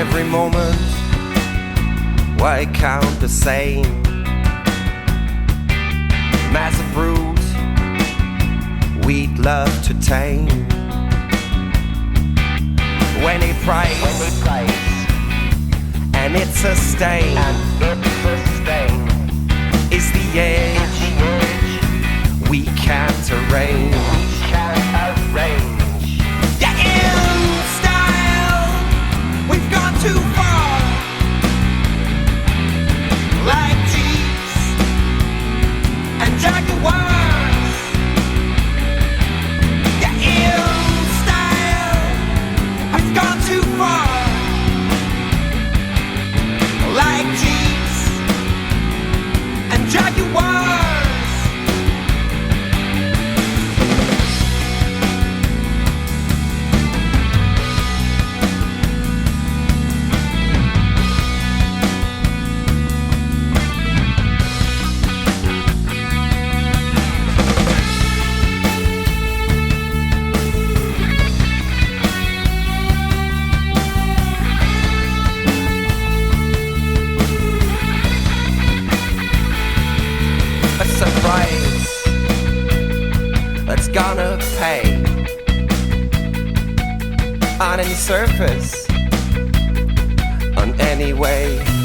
every moment, why count the same? Massive brute we'd love to tame. When it prays, and it's a stain, is the edge we can't arrange. Yeah, in style, we've gone too far. Like Jeeps and Jaguars. Yeah, in style, we've gone too far. Like Jeeps and Jaguars. That's gonna pay on any surface, on any way.